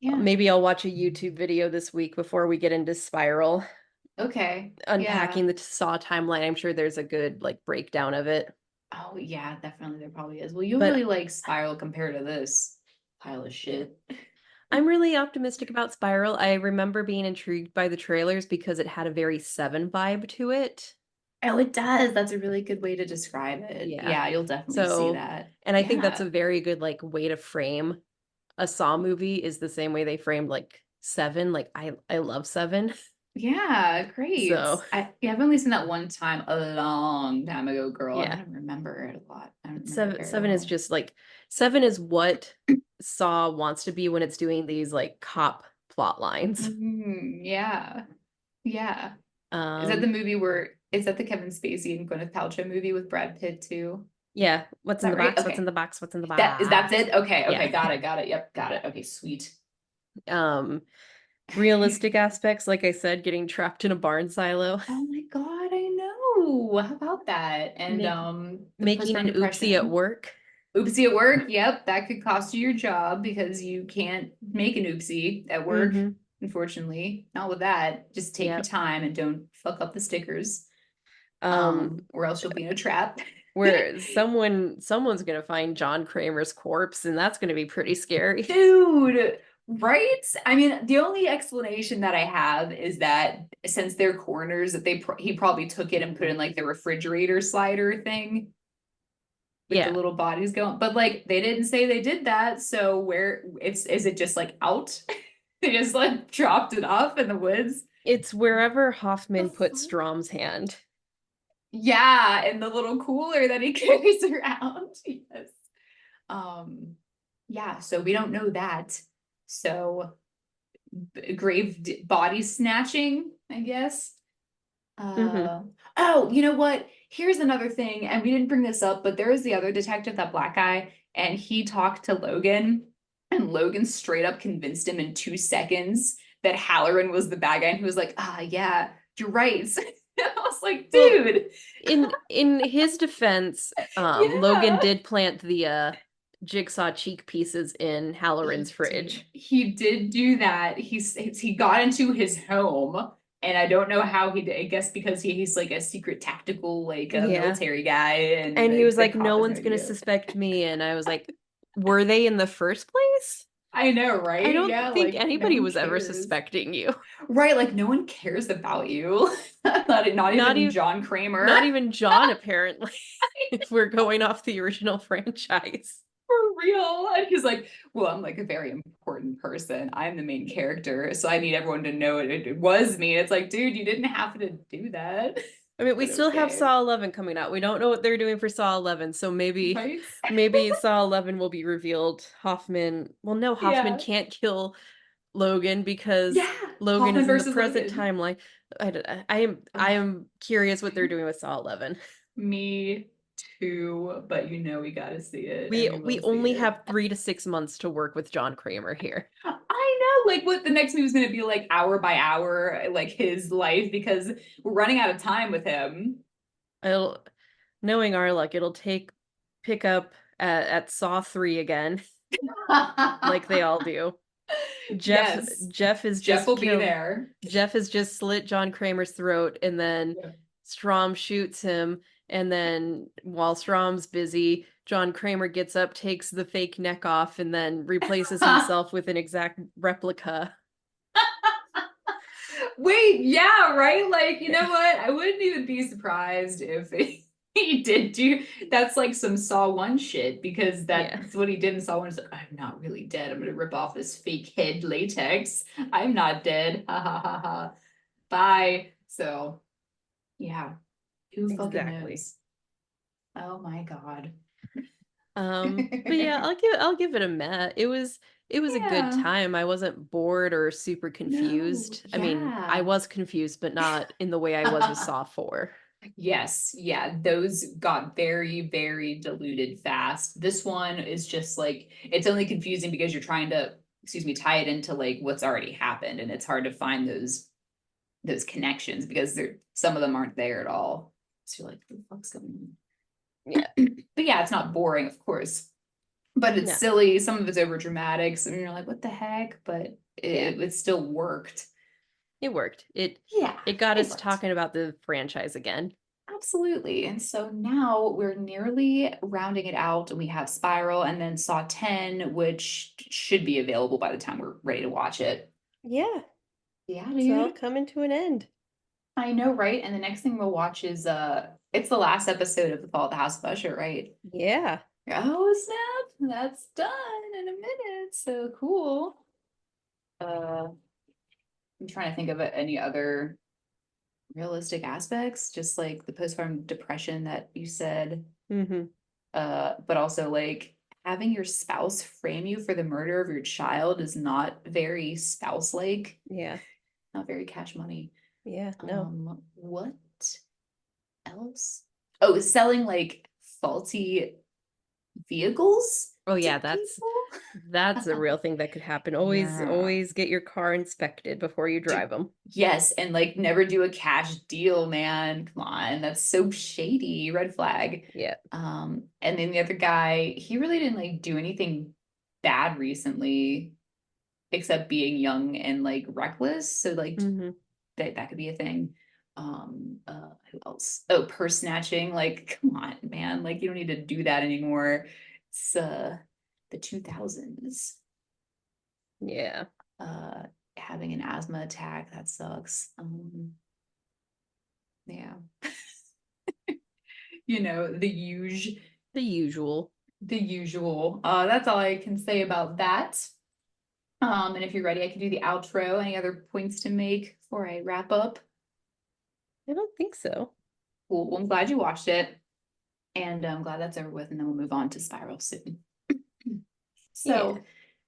Yeah. Maybe I'll watch a YouTube video this week before we get into Spiral, Okay. Yeah. unpacking the Saw timeline. I'm sure there's a good like breakdown of it. Oh yeah, definitely there probably is. Well, you really But like Spiral compared to this pile of yeah, shit. I'm really optimistic about Spiral. I remember being intrigued by the trailers because it had a very Seven vibe to it. Oh, it does. That's a really good way to describe it. Yeah. Yeah, you'll definitely see So, that. and I think that's Yeah. a very good like way to frame a Saw movie is the same way they framed like Seven. Like I love Seven. Yeah, great. So, I've only seen that one time a long time ago, girl, and I yeah. don't remember it a lot. I don't remember it Seven very Seven is well. just like Seven is what Saw wants to be when it's doing these like cop plot lines. Yeah. Yeah. Is that the Um, movie where is that the Kevin Spacey and Gwyneth Paltrow movie with Brad Pitt too? yeah, what's Is in that the right? box? What's in Okay. the box? What's in the That's box? it? Okay, Yeah. okay, got it, got it. Yep, got it. Okay, sweet. Um, realistic aspects, like I said, getting trapped in a barn silo, Oh my God, I know. How about that? And make the making an postpartum oopsie at depression. work. Oopsie at work. Yep, that could cost you your job because you can't make an oopsie at work, Mm-hmm. unfortunately. Not with that. Just take your Yep. time and don't fuck up the stickers. Um, Or else you'll be in a trap. where someone's gonna find John Kramer's corpse, and that's gonna be pretty scary. Dude, right? I mean, the only explanation that I have is that since they're coroners, that he probably took it and put it in like the refrigerator slider thing with the Yeah. little bodies going. But like they didn't say they did that, so where it's is it just like out? They just like dropped it off in the woods. It's wherever The Hoffman put fuck? Strom's hand. Yeah, in the little cooler that he carries around. Yes. Um, yeah, so we don't know that. So body snatching, I guess. Hmm. Oh, you know what? Here's another thing, and we didn't bring this up, but there was the other detective, that black guy, and he talked to Logan, and Logan straight up convinced him in 2 seconds that Halloran was the bad guy, and he was like, ah, yeah, you're right. I was like, Well, dude, in his defense, Logan yeah. did plant the jigsaw cheek pieces in Halloran's fridge. He did do that. He got into his home, and I don't know how he did. I guess because he's like a secret tactical like a Yeah. military guy, and And he was the like, no cop has no one's gonna idea. suspect me. And I was like, were they in the first place? I know, I right? don't Yeah, think like no anybody one was ever cares. suspecting you. Right, like no one cares about you. Not Not even even John Kramer. not even John, apparently, if we're going off the original franchise. For real. And he's like, well, I'm like a very important person. I'm the main character, so I need everyone to know it was me. It's like, dude, you didn't have to do that. I mean, we But still have okay. Saw 11 coming out. We don't know what they're doing for Saw 11, so maybe Right? maybe Saw 11 will be revealed. Hoffman, well, no, Hoffman Yeah. can't kill Logan because Yeah. Logan Hoffman is in the versus present Logan. timeline. I am curious what they're doing with Saw 11. Me too, but you know we gotta see it and We we we will see only it. have 3 to 6 months to work with John Kramer here. I know, like what the next movie is gonna be like hour by hour, like his life, because we're running out of time with him. It'll, knowing our luck, it'll pick up at Saw 3 again, like they all do. Jeff Yes, Jeff is Jeff just will be killed. there. Jeff has just slit John Kramer's throat, and then Yeah. Strom shoots him. And then while Strom's busy, John Kramer gets up, takes the fake neck off, and then replaces himself with an exact replica. Wait, yeah, right? Like, you know what? I wouldn't even be surprised if he did do that's like some Saw 1 shit because Yeah, that's what he did in Saw 1. Is like, I'm not really dead. I'm gonna rip off this fake head latex. I'm not dead. Ha ha ha ha. Bye. So, yeah, who fucking exactly. knows? Oh my God. But yeah, I'll give it a meh. It was a good Yeah. time. I wasn't bored or super No, confused. I mean, I yeah. was confused, but not in the way I was with Saw 4. Yes, yeah, those got very, very diluted fast. This one is just like it's only confusing because you're trying to, excuse me, tie it into like what's already happened, and it's hard to find those connections because some of them aren't there at all. So you're like, what the fuck's going Yeah. on? But yeah, it's not boring, of course, but it's No. silly. Some of it's over dramatic, so you're like, what the heck? But Yeah. it still worked. It worked. It Yeah, it got it us worked. talking about the franchise again. Absolutely. And so now we're nearly rounding it out, and we have Spiral and then Saw 10, which should be available by the time we're ready to watch it. Yeah. Yeah, It's all dude. coming to an end. I know, right? And the next thing we'll watch is it's the last episode of The Fall of the House of Usher, right? Yeah. Oh, snap. That's done in a minute. So cool. I'm trying to think of any other realistic aspects, just like the postpartum depression that you said. Mhm. But also like having your spouse frame you for the murder of your child is not very spouse-like, Yeah. not very cash money. Yeah, no. What else? Oh, selling like faulty vehicles Oh to yeah, that's a people. real thing that could happen. Always Yeah. always get your car inspected before you D- drive them. yes, and like never do a cash deal, man. Come on, that's so shady. Red flag. Yeah. And then the other guy, he really didn't like do anything bad recently, except being young and like reckless. So like Mhm. that could be a thing. Who else? Oh, purse snatching. Like, come on, man. Like you don't need to do that anymore. It's the 2000s. Yeah. Uh Having an asthma attack, that sucks. Yeah. The The usual. usual. That's all I can say about that. And if you're ready, I can do the outro. Any other points to make before I wrap up? I don't think so. Cool. Well, I'm glad you watched it, and I'm glad that's over with, and then we'll move on to Spiral soon. Yeah. So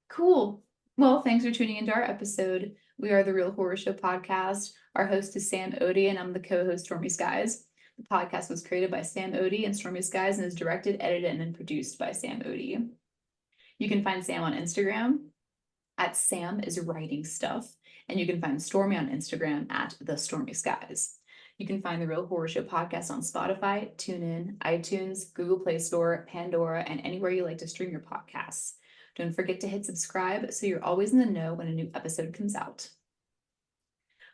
cool. Well, thanks for tuning into our episode. We are the Real Horror Show podcast. Our host is Sam Odie, and I'm the co-host Stormy Skies. The podcast was created by Sam Odie and Stormy Skies and is directed, edited, and then produced by Sam Odie. You can find Sam on Instagram at Sam is writing stuff, and you can find Stormy on Instagram at the Stormy Skies. You can find the Real Horror Show podcast on Spotify, TuneIn, iTunes, Google Play Store, Pandora, and anywhere you like to stream your podcasts. Don't forget to hit subscribe so you're always in the know when a new episode comes out.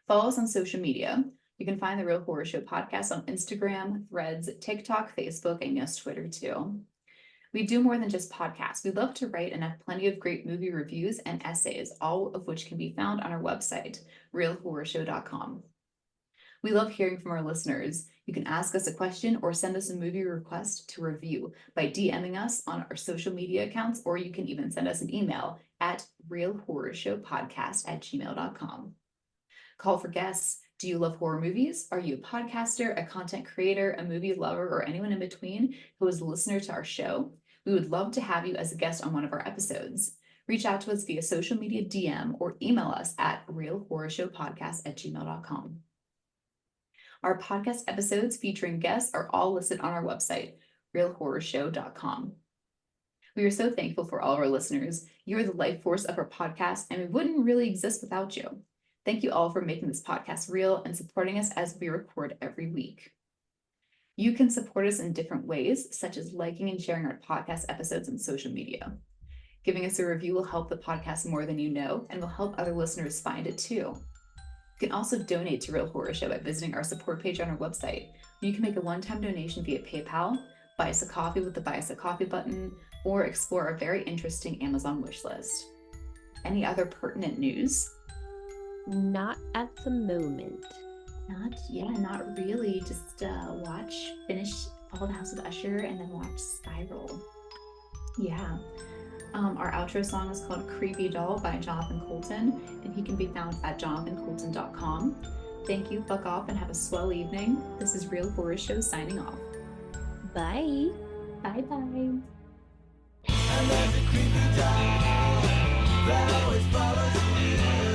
Follow us on social media. You can find the Real Horror Show podcast on Instagram, Threads, TikTok, Facebook, and yes, Twitter too. We do more than just podcasts. We love to write and have plenty of great movie reviews and essays, all of which can be found on our website, realhorrorshow.com. We love hearing from our listeners. You can ask us a question or send us a movie request to review by DMing us on our social media accounts, or you can even send us an email at realhorrorshowpodcast@gmail.com. Call for guests. Do you love horror movies? Are you a podcaster, a content creator, a movie lover, or anyone in between who is a listener to our show? We would love to have you as a guest on one of our episodes. Reach out to us via social media DM or email us at realhorrorshowpodcast@gmail.com. Our podcast episodes featuring guests are all listed on our website, realhorrorshow.com. We are so thankful for all of our listeners. You are the life force of our podcast, and we wouldn't really exist without you. Thank you all for making this podcast real and supporting us as we record every week. You can support us in different ways, such as liking and sharing our podcast episodes on social media. Giving us a review will help the podcast more than you know and will help other listeners find it too. You can also donate to Real Horror Show by visiting our support page on our website. You can make a one-time donation via PayPal, buy us a coffee with the Buy Us a Coffee button, or explore our very interesting Amazon wish list. Any other pertinent news? Not at the moment. Not really. Just finish All the House of Usher, and then watch Spiral. Yeah. Our outro song is called Creepy Doll by Jonathan Colton, and he can be found at jonathancolton.com. Thank you, fuck off, and have a swell evening. This is Real Horror Show signing off. Bye. Bye bye. And there's a creepy doll that always follows you.